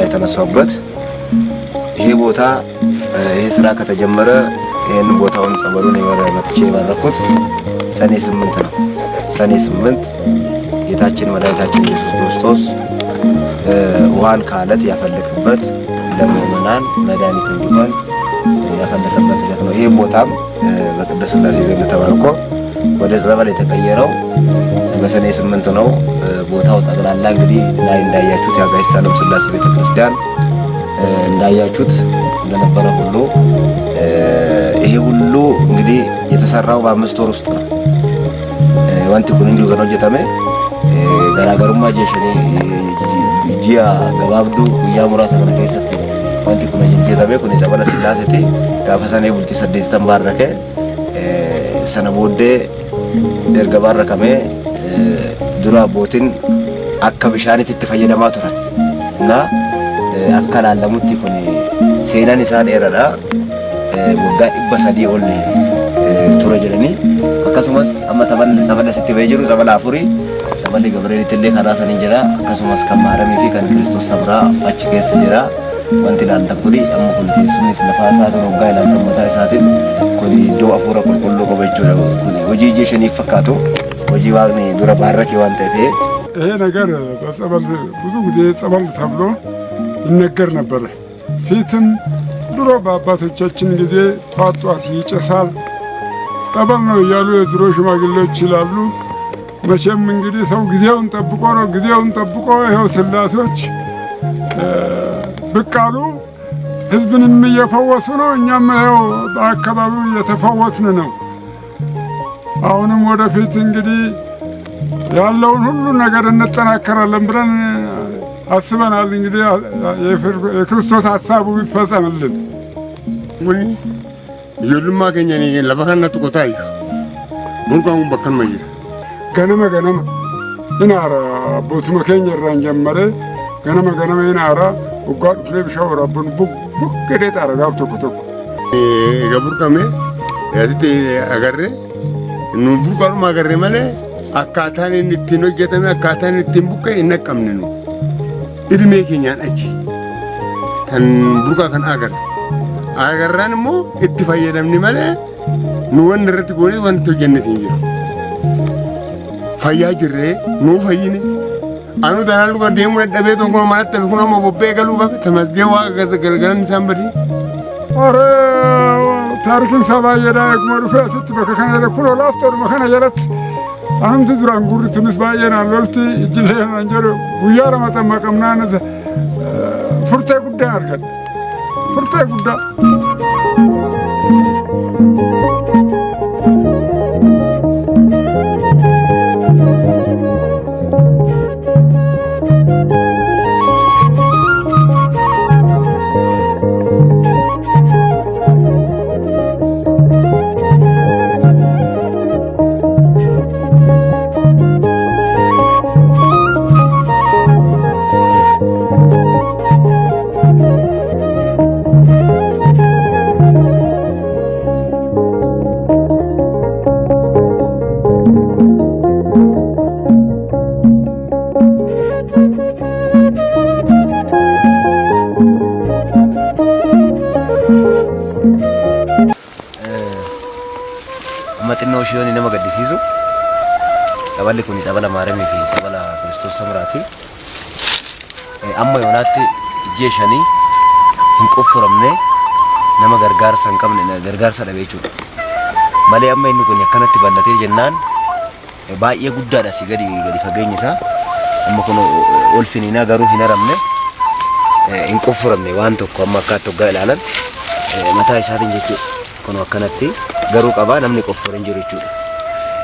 የተነሳውበት ይሄ ቦታ ይሄ ስራ ከተጀመረ ይሄን ቦታውን ጸበሉን መጥቼ የባረኩት ሰኔ 8 ነው። ሰኔ 8 ጌታችን መድኃኒታችን ኢየሱስ ክርስቶስ ውሃን ከአለት ያፈለቀበት ለምእመናን መድኃኒት እንዲሆን ያፈለቀበት ዕለት ነው። ይሄ ቦታም በቅድስት ሥላሴ ዘንድ ተባርኮ ወደ ጸበል የተቀየረው በሰኔ 8 ነው። ቦታው ጠቅላላ እንግዲህ ላይ እንዳያችሁት የአጋዕዝተ ዓለም ሥላሴ ቤተክርስቲያን እንዳያችሁት እንደነበረ ሁሉ ይሄ ሁሉ እንግዲህ የተሰራው በ5 ወር ውስጥ ነው። ዋንቲ ኩን እንዲሁ ገኖ ጀተመ ገራገሩማ ጀሽኔ ጂያ ገባብዱ ያሙራ ሰበነ ከይሰት ዋንቲ ኩን ጀተመ ኩን ጸበለ ሥላሴቲ ካፈሰኔ ቡልቲ ሰደት ተንባረከ ሰነቦዴ erga barrakame dura bootin akka bishaanitti itti fayyadamaa turan na akka laalamutti kun seenaan isaa dheeraadha. Waggaa 300 ol ture jedhanii akkasumas amma sabana sitti ba'ee jiru sabana afurii saballi Gabreelitti illee karaa sanii jira akkasumas kan Maaramii fi kan Kiristoos sabraa achi keessa jira. Wanti ilaalta kuni amma kun teessuunis lafa isaa kan waggaa ilaalta mataa isaatiin kun iddoo afuura qulqulluu qaba jechuudha. Kun hojii ijji shaniif fakkaatu hojii waaqni dura baarrake waan ta'eef ይሄ ነገር በጸበል ብዙ ጊዜ ጸበል ተብሎ ይነገር ነበር። ፊትም ድሮ በአባቶቻችን ጊዜ ጧት ጧት ይጨሳል ጸበል ነው እያሉ የድሮ ሽማግሌዎች ይላሉ። መቼም እንግዲህ ሰው ጊዜውን ጠብቆ ነው ጊዜውን ጠብቆ ይኸው ሥላሴዎች ብቃሉ ህዝብንም እየፈወሱ ነው። እኛም ይኸው በአካባቢው እየተፈወስን ነው። አሁንም ወደፊት እንግዲህ ያለውን ሁሉ ነገር እንጠናከራለን ብለን አስበናል። እንግዲህ የክርስቶስ ሐሳቡ ይፈጸምልን። ሙኒ ይሉማ ገኘኔ ለባከነቱ ቆታይ ቡርቃውን በከን ማይራ ገነመ ይናራ ቦቱ መከኝ ራን ጀመረ ገነመ ይናራ ወጋድ ፍሌብ ሻወራቡን ቡክ ደታ አረጋው ተኩተኩ ገቡርቀሜ ያቲ አገሬ ኑ ቡርቃሩ ማገሬ ማለ አካታን እንትን ወጀተመ አካታን እንትን ቡከ ይነቀምን ነው እድሜ ከኛን አቺ ከን ቡርቃ ከን አገራን ሞ እትፈየደምኒ ማለ ኑ ወንድረት ጎሪ ወንቶ ጀነት እንጂ ፈያ ጅሬ ኑ ፈይኔ አኑ ዳናሉ ገደሙ ደቤቶ ኮ ማለት ተኩና ሞ ቦቤ ገሉ ጋር ተመስገዋ ገዘገልገለን ሰንበዲ አረ ታሪክን ሰባየዳ ግመሩ ፈስት በከከነ ለኩሎ ላፍተር መከነ የለት አሁን ትዝራን ጉርት ምስባየና ለልቲ እጅለና እንጀሮ ጉያራ ማጠመቀምናነ ፍርቴ ጉዳይ አርከን ፍርቴ ጉዳይ xinnoo isheen nama gaddisiisu Saballi kun sabala Maariyaamii fi sabala Kiristoos Samraati. Amma yoonaatti jeeshanii hin qofforamne nama gargaarsa hin qabne gargaarsa dhabe jechuudha. Malee amma inni kun akkanatti bal'atee jennaan baay'ee guddaadha si gadi fageenyi isaa. Amma kun ol finiinaa garuu hin haramne hin qofforamne waan tokko amma akka toggaa ilaalan mataa isaatiin jechuudha. Kun akkanatti garuu qaba namni qoffore hin jiru jechuudha.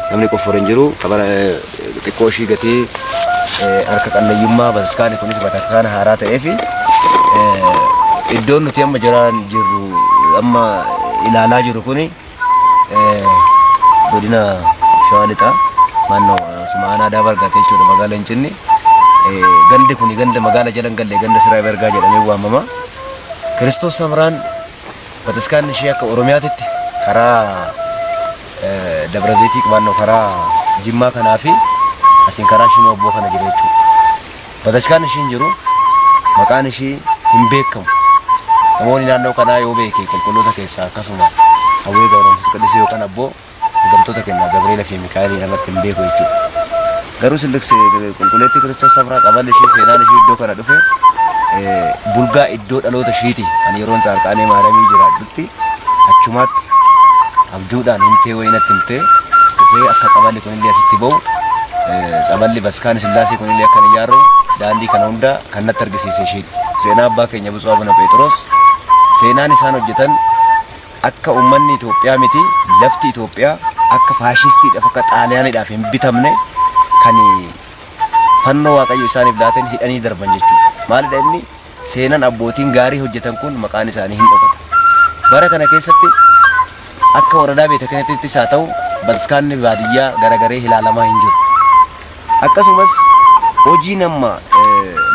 Namni qoffore hin jiru qaba xiqqoo ishii gatii harka qallayyummaa bataskaanii kunis bataskaana haaraa ta'ee fi iddoon nuti amma jirru amma ilaalaa jiru kuni godina Shawaa Lixaa naannoo Sumaanaa Aadaa Bargaatee jechuudha magaalaa Hincinni. Gandi kuni ganda magaala jalan galle ganda Siraa Bargaa jedhamee waamama. Kiristoos Samraan bataskaanni ishee akka Oromiyaatitti karaa Dabra Zayitii qabaannoo karaa Jimmaa kanaa fi asiin karaa Shinoo Obboo kana jira jechuudha. Bataskaanni ishiin jiru maqaan ishii hin beekamu. Namoonni naannoo kanaa yoo beeke qulqulloota keessaa akkasuma Hawwii Gabramfis Qadisii yookaan Abboo Gamtoota kennaa Gabreela fi Mikaa'elii namatti hin beeku jechuudha. Garuu silliks qulqulleetti Kiristoos Samraa qaballi ishee seenaan ishee iddoo kana dhufe bulgaa iddoo dhaloota ishiiti. Ani yeroon Caarqaanee Maariyaamii jiraadhutti achumaatti abjuudhaan himtee wayinatti himtee dhufee akka saballi kunillee asitti ba'u saballi Bataskaana Sillaasee kunillee akka hin ijaarru daandii kana hunda kan natti argisiise ishiiti. Seenaa abbaa keenya Butsuu Abuna Phexros seenaan isaan hojjetan akka uummanni Itoophiyaa miti lafti Itoophiyaa akka faashistiidhaaf akka xaaliyaaniidhaaf hin bitamne kan fannoo waaqayyo isaaniif laatan hidhanii darban jechuudha. Maalidha inni seenaan abbootiin gaarii hojjetan kun maqaan isaanii hin dhokata. Bara kana keessatti akka waradaa beeta kanattis haa ta'u bataskaanni baadiyyaa garagaree ilaalamaa hin jiru. Akkasumas hojii nama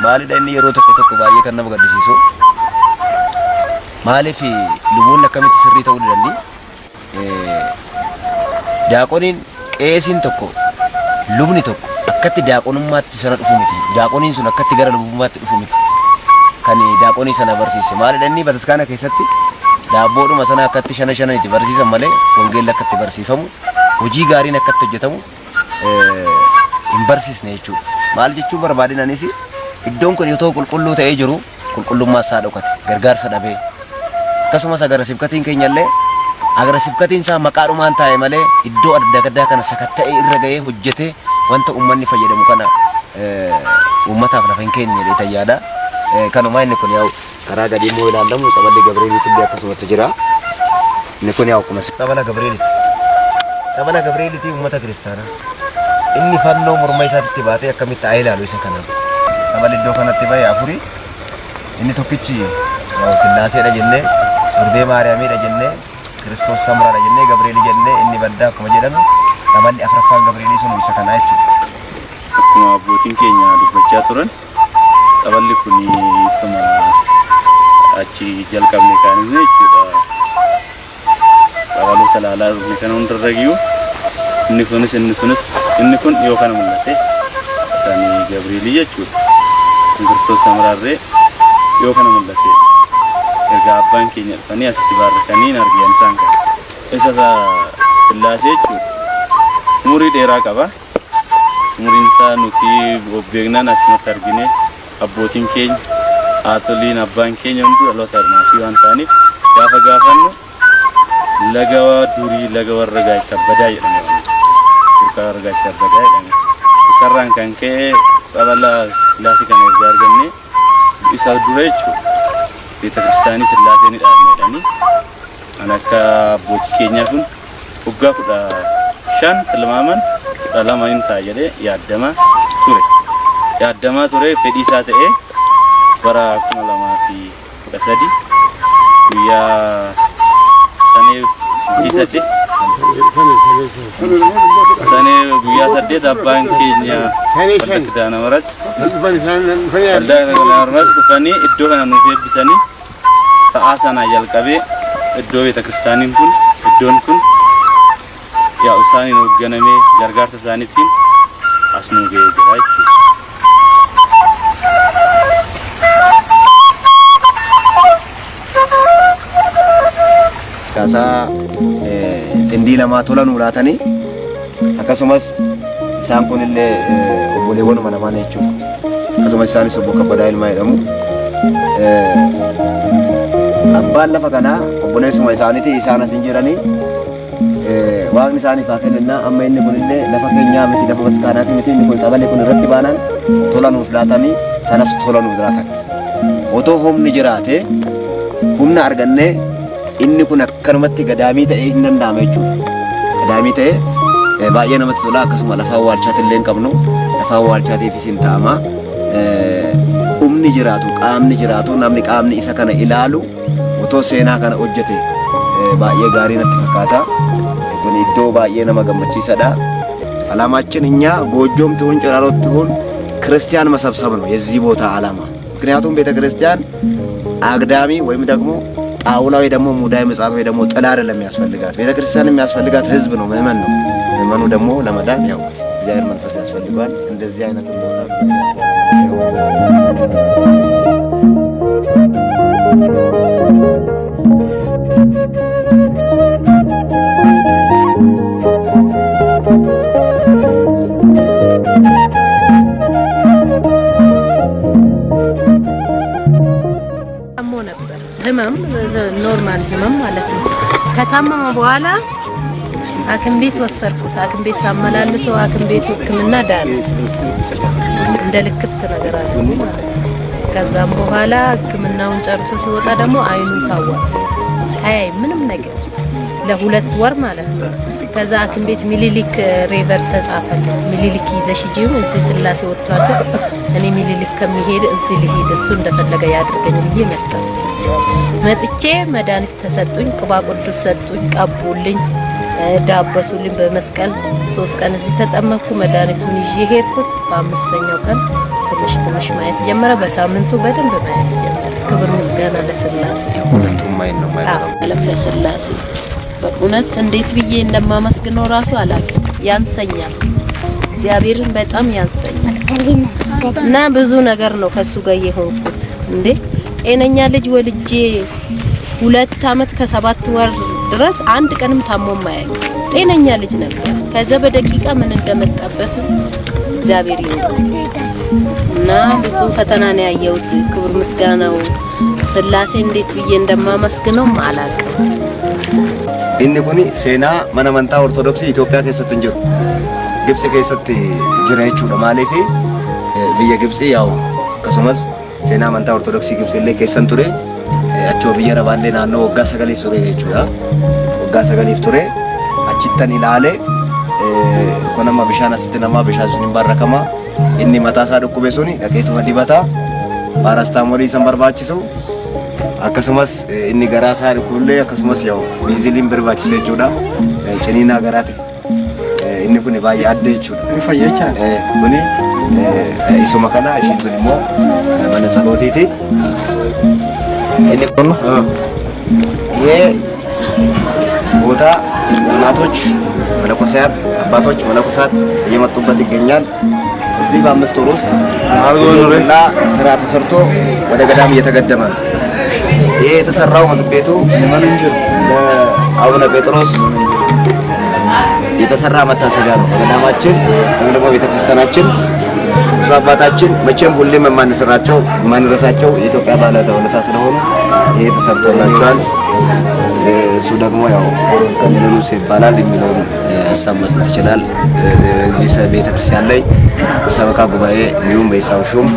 maalidha inni yeroo tokko baay'ee kan nama gaddisiisu maaliif luboonni akkamitti sirrii ta'uu danda'u daaqoniin qeesiin tokko lubni tokko akkatti daaqonummaatti sana dhufu miti. Daaqoniin sun akkatti gara lubummaatti dhufu miti. Kan daaqonii sana barsiise maalidha inni bataskaana keessatti daabboodhuma sana akkatti shana itti barsiisan malee wangeelli akkatti barsiifamu hojii gaariin akkatti hojjetamu hin barsiisne jechuudha. Maal jechuun barbaadin anis iddoon kun yoo qulqulluu ta'ee jiru qulqullummaa isaa dhokate gargaarsa dhabee akkasumas agara sibkatiin keenyallee agara sibkatiin isaa maqaadhumaan taa'e malee iddoo adda addaa kana sakatta'ee irra ga'ee hojjetee wanta uummanni fayyadamu kana uummataaf lafa hin kenne jedhee tayyaadha. Kanuma inni kun yaa'u karaa gadii immoo ilaalamu saballi Gabreeliitti illee akkasumatti jira. Inni kun yaa'u akkuma sabala Gabreeliiti. Sabala Gabreeliiti uummata kiristaanaa. Inni fannoo morma isaatti baatee akkamitti haa ilaalu isa kana. Saballi iddoo kanatti ba'e afurii inni tokkichi yaa'u Sillaaseedha jennee Durbee Maariyaamiidha jennee Kiristoos Samraadha jennee Gabreelii jennee inni baddaa akkuma jedhamu saballi afuraffaan Gabreelii sun isa kana jechuudha. Akkuma abbootiin keenya dubbachaa turan saballi kun isuma achi jalqabne kaanee jechuudha. Sabaloota laalaa dhufne kana hundarra giyyuu inni kunis inni kun yoo kana mul'ate kan Gabreelii jechuudha. Kiristoos Samraarree yoo kana mul'ate erga abbaan keenya dhufanii asitti baarrakanii argiyan isaan kana. Isa Sillaasee jechuudha. Umurii dheeraa qaba. Umuriin isaa nuti beeknaan achumatti argine abbootiin keenya haatoliin abbaan keenya hundi dhaloota harmaasii waan ta'aniif gaafa gaafannu laga durii laga warra gaayita abbadaa jedhame burqaa warra gaayita abbadaa jedhame isarraan kan ka'e sabala Sillaasee kana erga arganne isa dura jechuudha beeta kiristaanii Sillaasee ni dhaabneedhanii kan akka abbootii keenyaa kun waggaa 15 tilmaaman lama hin ta'a jedhee yaadamaa ture fedhii isaa ta'ee bara 2013 guyyaa sanee guyyaa 8 abbaan keenya waldaa Kidaana Marat dhufanii iddoo kana nuuf eebbisanii sa'aa sana jalqabee iddoo beeta kiristaaniin kun iddoon kun yaa isaaniin hoogganamee gargaarsa isaaniitiin as nu ga'ee jira jechuudha. Kaasaa xindii lamaa tola nuu laatanii akkasumas isaan kunillee obboleewwan namaa jechuudha. Akkasumas isaanis obbo Kabbadaa Ilmaa jedhamu. Abbaan lafa kanaa obboleessuma isaaniiti isaan asin jiranii waaqni isaaniif haa kennaa amma inni kunillee lafa keenyaa miti lafa bataskaanaati miti inni kun sabalee kun irratti baanaan tola nuuf laatanii sanas tola nuuf laatan. Otoo humni jiraate humna argannee inni kun akkanumatti gadaamii ta'ee hin danda'ama jechuudha. Gadaamii ta'ee baay'ee namatti tola akkasuma lafa awwaalchaati illee hin qabnu lafa awwaalchaatiifis hin ta'ama. Humni jiraatu qaamni jiraatu namni qaamni isa kana ilaalu otoo seenaa kana hojjete baay'ee gaarii natti fakkaata. Kun iddoo baay'ee nama gammachiisadha. Alaማችን እኛ ጎጆም ትሁን ጭራሮት ትሁን ክርስቲያን መሰብሰብ ነው የዚህ ቦታ ዓላማ። ምክንያቱም ቤተክርስቲያን አግዳሚ ወይም ደግሞ ጣውላ ወይ ደግሞ ሙዳይ መጻት ወይ ደግሞ ጥላ አይደለም የሚያስፈልጋት። ቤተክርስቲያን የሚያስፈልጋት ህዝብ ነው፣ ምእመን ነው። ምእመኑ ደግሞ ለመዳን ያው እግዚአብሔር መንፈስ ያስፈልጋል። እንደዚህ አይነት ቦታ ህመም ኖርማል ህመም ማለት ነው። ከታመመ በኋላ ሐኪም ቤት ወሰድኩት። ሐኪም ቤት ሳመላልሰው ሐኪም ቤት ሕክምና ዳነ። እንደ ልክፍት ነገር አለ ማለት ነው። ከዛም በኋላ ሕክምናውን ጨርሶ ሲወጣ ደግሞ አይኑ ታወረ። አይ ምንም ነገር ለሁለት ወር ማለት ነው። ከዛ ሐኪም ቤት ሚሊሊክ ሬቨር ተጻፈልኝ። ሚሊሊክ ይዘሽ ሂጂው እዚህ ስላሴ ወጥቷል። እኔ ሚሊሊክ ከሚሄድ እዚህ ልሂድ እሱ እንደፈለገ ያድርገኝ ብዬ መጥቼ መድኃኒት ተሰጡኝ። ቅባ ቅዱስ ሰጡኝ፣ ቀቡልኝ፣ ዳበሱልኝ በመስቀል 3 ቀን እዚህ ተጠመኩ። መድኃኒቱን ይዤ ሄድኩት። በ5ኛው ቀን ትንሽ ማየት ጀመረ። በሳምንቱ በደንብ ማየት ጀመረ። ክብር ምስጋና ለስላሴ። ሁለቱም ማየት ነው ማለት ነው ለስላሴ። በእውነት እንዴት ብዬ እንደማመስግነው ራሱ አላውቅም። ያንሰኛል፣ እግዚአብሔርን በጣም ያንሰኛል። እና ብዙ ነገር ነው ከሱ ጋር የሆንኩት። እንዴ ጤነኛ ልጅ ወልጄ 2 ዓመት ከ7 ወር ድረስ አንድ ቀንም ታሞ ማያውቅ ጤነኛ ልጅ ነበር። ከዛ በደቂቃ ምን እንደመጣበት እግዚአብሔር ይወቅ። እና ብዙ ፈተና ነው ያየሁት። ክብር ምስጋናው ስላሴ እንዴት ብዬ እንደማመስግነው አላውቅም። inni kuni seenaa mana amantaa ortodoksii Itoophiyaa keessatti hin jiru. Gibxi keessatti jira jechuudha. Maaliif biyya Gibxi yaa'u akkasumas seenaa amantaa ortodoksii Gibxi illee keessan ture. Achoo biyya Rabaallee naannoo waggaa 9 ture jechuudha. Waggaa 9 ture. Achittan ilaale kun amma bishaan asitti namaa bishaan sun hin barrakama. Inni mataa isaa dhukkube suni dhaqeetuma dibata. Paarastaamoolii san barbaachisu. Akkasumas inni garaa isaa dhukkubullee akkasumas yaa'u biiziliin barbaachisu jechuudha. Ciniinaa garaati. Inni kun baay'ee adda jechuudha. Kuni isuma kana ishiin kun immoo mana ጸሎቲiti. Inni kun ይሄ ቦታ እናቶች መነኮሳት አባቶች መነኮሳት እየመጡበት ይገኛል። እዚህ በ5 ወር ውስጥ አርጎኑና ስራ ተሰርቶ ወደ ገዳም እየተገደመ ነው። ይሄ የተሰራው ምግብ ቤቱ ለአቡነ ጴጥሮስ የተሰራ መታሰቢያ ነው። ገዳማችን ወይም ደግሞ ቤተክርስቲያናችን እሱ አባታችን መቼም ሁሌም የማንረሳቸው የኢትዮጵያ ባለውለታ ውለታ ስለሆኑ ይሄ ተሰርቶላቸዋል። እሱ ደግሞ ያው ከሚሉስ ይባላል የሚለውን ሀሳብ መስጠት ይችላል። እዚህ ቤተክርስቲያን ላይ በሰበካ ጉባኤ እንዲሁም በሂሳብ ሹም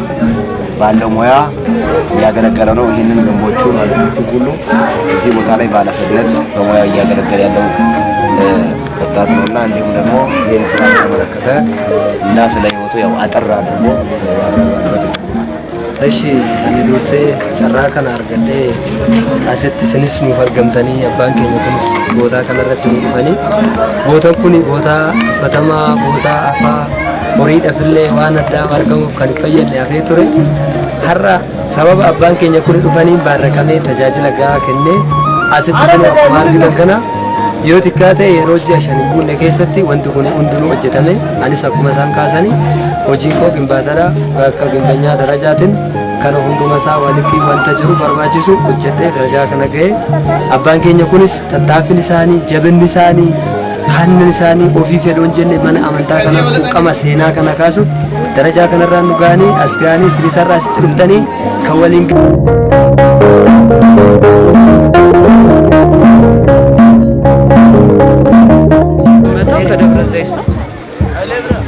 ባለው ሙያ እያገለገለ ነው። ይህንን ግንቦቹ ማለቶቹ ሁሉ እዚህ ቦታ ላይ ባለፈነት በሙያ እያገለገለ ያለው ወጣት ነውና እንዲሁም ደግሞ ይህን ስራ ተመለከተ እና ስለ ህይወቱ ያው አጠር አድርጎ እሺ እኔ ዶርሴ ጨራ ከን አርገዴ አሰት ስንስ ሙፈርገምተኒ አባን ከኛ ኩንስ ቦታ ከነረት ሙፈኒ ቦታን ኩኒ ቦታ ተፈተማ ቦታ አፋ ሆሪ ደፍሌ ዋን አዳ ማርገሙፍ ከን ፈየለ ያፌ ቱሬ ሀራ ሰበብ አባን ከኛ ኩኒ ዱፈኒ ባረከሜ ተጃጅለ ጋ ከኔ አሰት ኩኒ ማርግተን ከና yoo tikkaate yeroo ji'a 5 guunne keessatti wanti kun hundinuu hojjetame. Anis akkuma isaan kaasanii hojiin koo gimbaatadha. Akka gimbeenyaa darajaatiin kana hunduma isaa walitti wanta jiru barbaachisu hojjedhee darajaa kana ga'e. Abbaan keenya kunis tattaaffin isaanii jabinni isaanii kaannan isaanii ofii fedhoon jenne mana amantaa kanaaf quqqama seenaa kana kaasuuf darajaa kanarraan nu gaanii as gaanii sirrisarraa asitti dhuftanii kan waliin መጣው ከደብረ ዘይት ነው።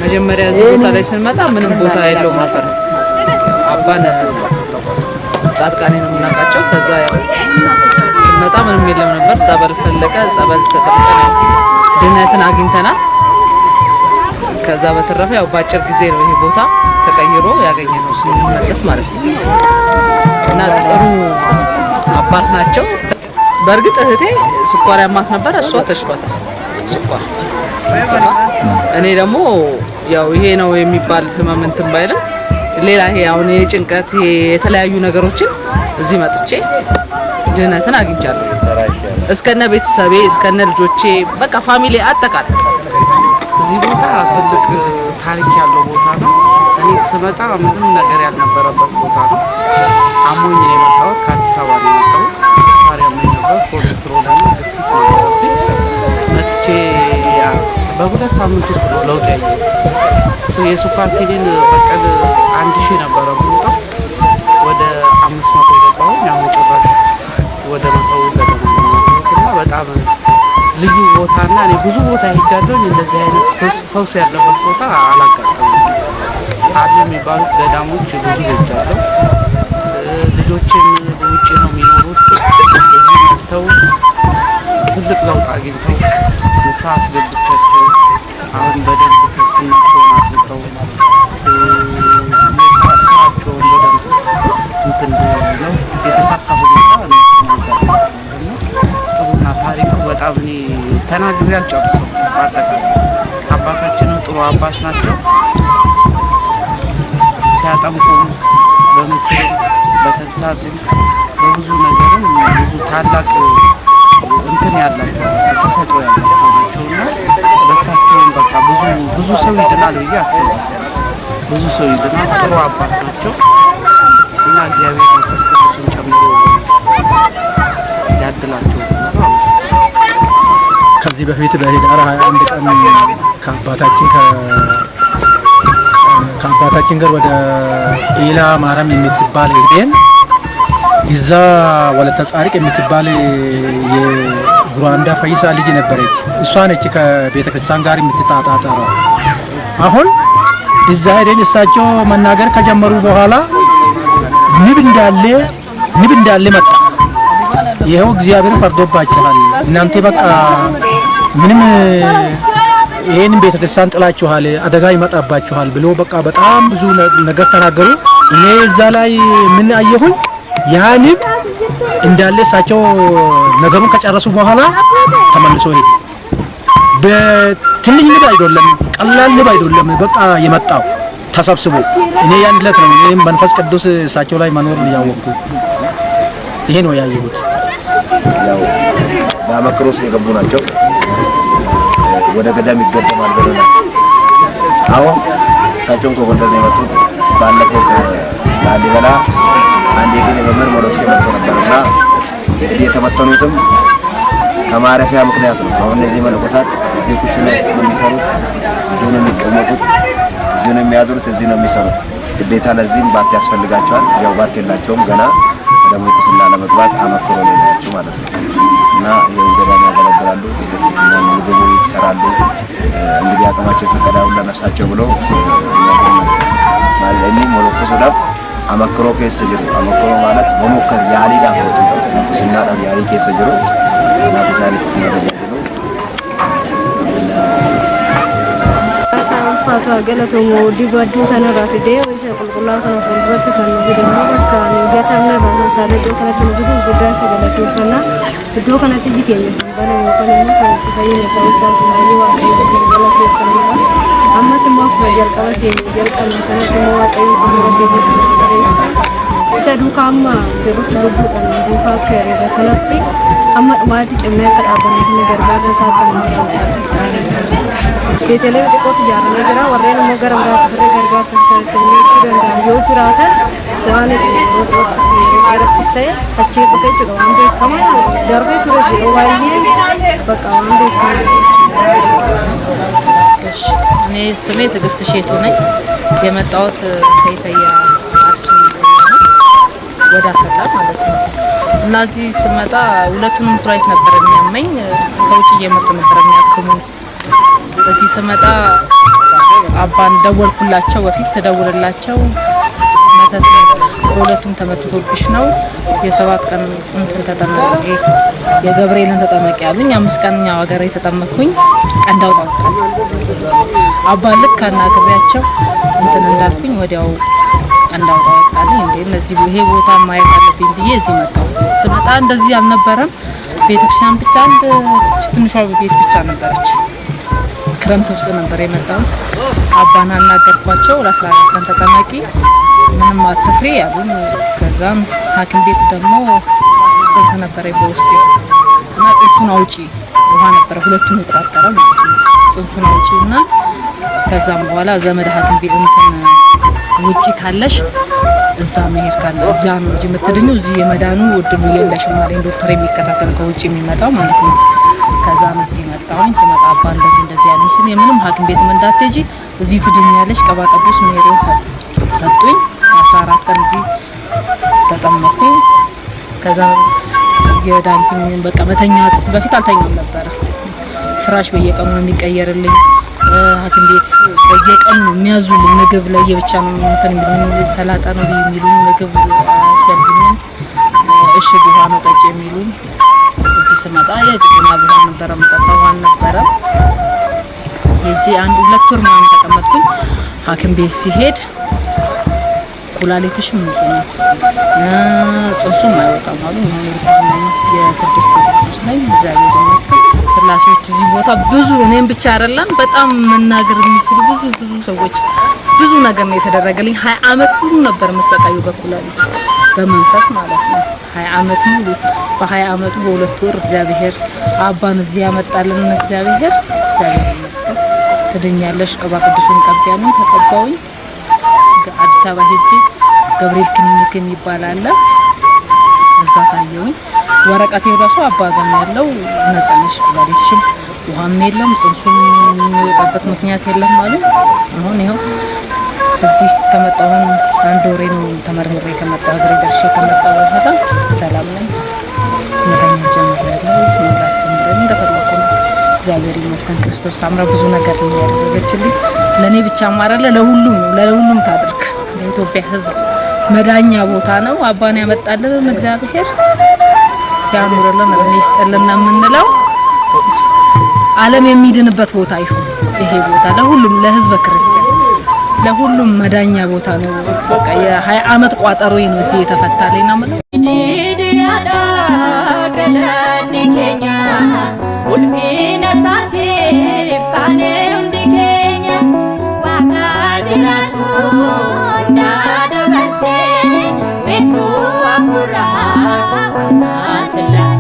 መጀመሪያ እዚህ ቦታ ላይ ስንመጣ ምንም ቦታ የለውም ነበር። አባን ጻድቃኔ ነው የምናውቃቸው። ከዛ ያው ስንመጣ ምንም የለም ነበር። ጸበል ፈለቀ፣ ጸበል ተጠምቀን ያው ድነትን አግኝተናል። ከዛ በተረፈ ያው ባጭር ጊዜ ነው ይሄ ቦታ ተቀይሮ ያገኘነው ስንመለስ ማለት ነው። እና ጥሩ አባት ናቸው። በእርግጥ እህቴ ስኳር ያማት ነበር፣ እሷ ተሽሏታል ስኳር። እኔ ደግሞ ያው ይሄ ነው የሚባል ህመም እንትን ባይልም ሌላ ይሄ አሁን የጭንቀት የተለያዩ ነገሮችን እዚህ መጥቼ ድነትን አግኝቻለሁ። እስከነ ቤተሰቤ እስከነ ልጆቼ በቃ ፋሚሊ አጠቃላይ እዚህ ቦታ ትልቅ ታሪክ ያለው ቦታ ነው። እኔ ስመጣ ምንም ነገር ያልነበረበት ቦታ ነው። አሞኝ ነው የመጣሁት። ከአዲስ አበባ ነው የመጣሁት። ስኳር ያመኝ ነበር፣ ኮሌስትሮል እና ግፊት ነበረብኝ። መጥቼ በሁለት ሳምንት ውስጥ ነው ለውጥ ያየሁት። የስኳር ኪኒን በቀን 1000 ነበረ የምወጣው፣ ወደ 500 ገባሁኝ። አሁን ጭራሽ ወደ 100 ገደማ ነው እና በጣም ልዩ ቦታና እኔ ብዙ ቦታ ሄጃለሁ። እንደዚህ አይነት ፈውስ ያለበት ቦታ አላጋጠመኝም። አለ የሚባሉት ገዳሞች ብዙ ሄጃለሁ። ልጆችን ውጭ ነው የሚኖሩት። እዚህ መጥተው ትልቅ ለውጥ አግኝተው ንስሐ አስገብቻቸው አሁን በደንብ ክርስትናቸውን አጥልቀው ስራቸውን በደንብ እንትን ነው የተሳካ ሁኔታ ነው። ጥሩና ታሪኩ በጣም እኔ ተናግሬ አልጨርሰውም። በአጠቃላይ አባታችንም ጥሩ አባት ናቸው። ሲያጠምቁም በምክርም በተግሳጽም በብዙ ነገርም ብዙ ታላቅ እንትን ያላቸው ተሰጥኦ ያላቸው ናቸውና በሳቸውም በቃ ብዙ ሰው ይድናል ብዬ አስባለሁ። ብዙ ሰው ይድናል። ጥሩ አባት ናቸው እና እግዚአብሔር መንፈስ ቅዱስን ጨምሮ ያድላቸው። ከዚህ በፊት በህዳር 21 ቀን ከአባታችን ጋር ወደ ኢላ ማርያም የምትባል ሄደን እዛ ወለተ ጻድቅ የምትባል የጉራንዳ ፈይሳ ልጅ ነበረች። እሷ ነች ከቤተ ክርስቲያን ጋር የምትጣጣጠረው። አሁን እዛ ሄደን እሳቸው መናገር ከጀመሩ በኋላ ንብ እንዳለ መጣ። ይሄው እግዚአብሔር ፈርዶባችኋል፣ እናንተ በቃ ምንም ይሄን ቤተ ክርስቲያን ጥላችኋል፣ አደጋ ይመጣባችኋል ብሎ በቃ በጣም ብዙ ነገር ተናገሩ። እኔ እዛ ላይ ምን አየሁኝ? ያ ንብ እንዳለ እሳቸው ነገሩን ከጨረሱ በኋላ ተመልሶ ሄደ። በትንሽ ንብ አይደለም፣ ቀላል ንብ አይደለም። በቃ የመጣው ተሰብስቦ እኔ ያን ዕለት ነው እኔም መንፈስ ቅዱስ እሳቸው ላይ መኖሩን ያወቅኩት። ይሄ ነው ያየሁት። ያው በአመክሮ ውስጥ የገቡ ናቸው። ወደ ገዳም ይገደማል ብለናል። አሁን እሳቸውን ከጎንደር ነው የመጡት። ባለፈው ከላሊበላ አንድ የግል መምህር ሞሎክሴ መጥቶ ነበርና እንግዲህ የተመተኑትም ከማረፊያ ምክንያት ነው። አሁን እነዚህ መነኮሳት እዚህ ኩሽና ውስጥ ነው የሚሰሩት፣ እዚህ ነው የሚቀመጡት፣ እዚህ ነው የሚያድሩት፣ እዚህ ነው የሚሰሩት። ግዴታ ለዚህም ባት ያስፈልጋቸዋል። ያው ባት የላቸውም ገና ወደ ምንኩስና ለመግባት አመክሮ ነው ያላቸው ማለት ነው። እና ይሄው ገዳም ያገለግላሉ፣ ምግብ ይሰራሉ። እንግዲህ አቅማቸው የፈቀደውን ለነፍሳቸው ብለው ማለት እኔ ሞሎክስ ወደ አመክሮ ከስ ጅሩ አመክሮ ማለት መሞከር ያሊ ዳፎቹ ምንኩስና ዳም ያሊ ከስ ጅሩ እና ተሳሪ ስትመረጃ ነው Faatu galatomo dibaddu sanarraa fidee isa qulqullaa kana fuulduratti kan nu fidamuu bakka gatamne irraa saasaa iddoo kanatti nu fiduun guddaa sagalateeffannaa iddoo kanatti iji keenya kan bana yookaan immoo kan itti fayyina ta'uu isaa baay'ee waaqayyo kan galateeffannudha. Ammas immoo akkuma jalqaba keenya jalqabne kanatti immoo waaqayyo fuuldura keenya qabeessa isa duukaa amma jirutti lubbuudhaan duukaa akka herreega kanatti amma dhumaatti cimnee akka dhaabbannuuf ni gargaarsa isaa akka nu taasisu. Beeteleem xiqqootu ijaaramee jira. Warreen immoo gara biraatti firee gargaarsa sirreessuu danda'an yoo jiraatan waan dheerattis ta'e achii dhufee jechuudha waan beekamu darbee tures yeroo baay'ee bakka waan beekamu. እኔ ስሜ ትዕግስት ሼቱ ነኝ። የመጣሁት ከኢትዮጵያ አርሲ ወደ አሰላ ማለት ነው። እና እዚህ ስመጣ ሁለቱንም ኩላሊት ነበር የሚያመኝ። ከውጭ እየመጡ ነበር የሚያክሙ። እዚህ ስመጣ አባን ደወልኩላቸው። በፊት ስደውልላቸው መተት ሁለቱም ተመትቶብሽ ነው የ7 ቀን እንትን ተጠመቂ የገብርኤልን ተጠመቂ ያሉኝ። 5 ቀን እኛው ሀገር የተጠመቅኩኝ ቀንዳው ታውቃል። አባ ልክ አናግሬያቸው እንትን እንዳልኩኝ ወዲያው ቀንዳው ታውቃልኝ። እንዴ እነዚህ ይሄ ቦታ ማየት አለብኝ ብዬ እዚህ መጣሁ። ስመጣ እንደዚህ አልነበረም። ቤተክርስቲያን ብቻ አንድ ትንሿ ቤት ብቻ ነበረች። ክረምት ውስጥ ነበር የመጣሁት። አባን አናገርኳቸው። ለ14 ቀን ተጠመቂ ምንም አትፍሪ ያሉኝ። ከዛም ሐኪም ቤት ደግሞ ጽንስ ነበር በውስጤ እና ጽንሱን አውጪ ውሃ ነበር ሁለቱም ይቋጠረ ማለት ነው። ጽንሱን አውጪና ከዛም በኋላ ዘመድ ሐኪም ቤት እንትን ውጪ ካለሽ እዛ መሄድ ካለ እዛ ነው እንጂ የምትድኙ እዚህ የመዳኑ እድሉ የለሽም ማለት ዶክተር የሚከታተል ከውጪ የሚመጣው ማለት ነው። ከዛም እዚህ መጣሁኝ። ስመጣ አባ እንደዚህ ያሉኝ ሲል የምንም ሐኪም ቤት እንዳትሄጂ እዚህ ትድኛለሽ ቀባ ቅዱስ ሜሪዮን ሰጡኝ። 14 ቀን እዚህ ተጠመቅኩኝ። ከዛ የዳንኩኝ በቃ መተኛት በፊት አልተኛም ነበር። ፍራሽ በየቀኑ ነው የሚቀየርልኝ። ሐኪም ቤት በየቀኑ የሚያዙልኝ ምግብ ለየብቻ ነው እንትን የሚሉኝ። ሰላጣ ነው የሚሉኝ ምግብ አስፈልጉኝ። እሺ ውሃ ነው ጠጪ የሚሉኝ። እዚህ ስመጣ የግብና ውሃ ነበር የምጠጣው። ውሃ ነበር የጂ 1-2 ወር ምናምን ተቀመጥኩኝ። ሐኪም ቤት ሲሄድ ኩላሊትሽ ምን ነው ጽንሱም አይወጣም አሉ። የ6 ወር ልጅ ነኝ። እግዚአብሔር ይመስገን። ስላሴዎች እዚህ ቦታ ብዙ እኔም ብቻ አይደለም በጣም መናገር የሚችሉ ብዙ ሰዎች ብዙ ነገር ነው የተደረገልኝ። 20 አመት ሁሉ ነበር መሰቃዩ በኩላሊት በመንፈስ ማለት ነው። 20 አመት ሙሉ በ20 አመቱ በ2 ወር እግዚአብሔር አባን እዚህ ያመጣልን እግዚአብሔር ይመስገን። ትድኛለሽ ቀባ ቅዱስን ቀቢያንን ተቀባውኝ። አዲስ አበባ ሄጄ ገብርኤል ክሊኒክ የሚባል አለ እዛ ታየውኝ። ወረቀቴ ራሱ አባ ጋር ያለው ነፃ ነሽ ኩላሊትሽም ውሃም የለም ጽንሱም የሚወጣበት ምክንያት የለም ማለት አሁን ይኸው እዚህ ከመጣሁ 1 ወሬ ነው ተመርምሬ ከመጣሁ ሀገሬ ደርሼ ከመጣሁ በኋላ ሰላም ነኝ። መተኛ ጀምሬያለሁ። መብላት ጀምሬያለሁ። እንደፈለኩ ነው። እግዚአብሔር ይመስገን። ክርስቶስ ሳምራ ብዙ ነገር ነው ያደረገችልኝ። ለኔ ብቻ ማራለ ለሁሉም ታድርግ። ለኢትዮጵያ ሕዝብ መዳኛ ቦታ ነው። አባን ያመጣልን እግዚአብሔር ያኑርልን ለኔስጠልና የምንለው ዓለም የሚድንበት ቦታ ይሁን። ይሄ ቦታ ለሁሉም ለሕዝበ ክርስቲያን ለሁሉም መዳኛ ቦታ ነው። በቃ የ20 አመት ቋጠሮዬ ነው እዚህ የተፈታልኝ ነው ማለት ዲዲያዳ ገለኒ ኬኛ ኡልፊነ ሳቲፍ ካኔ እንዲኬኛ ዋቃጅናቱ እንዳደበርሴ ቤቱ አፉራ ናስላሴ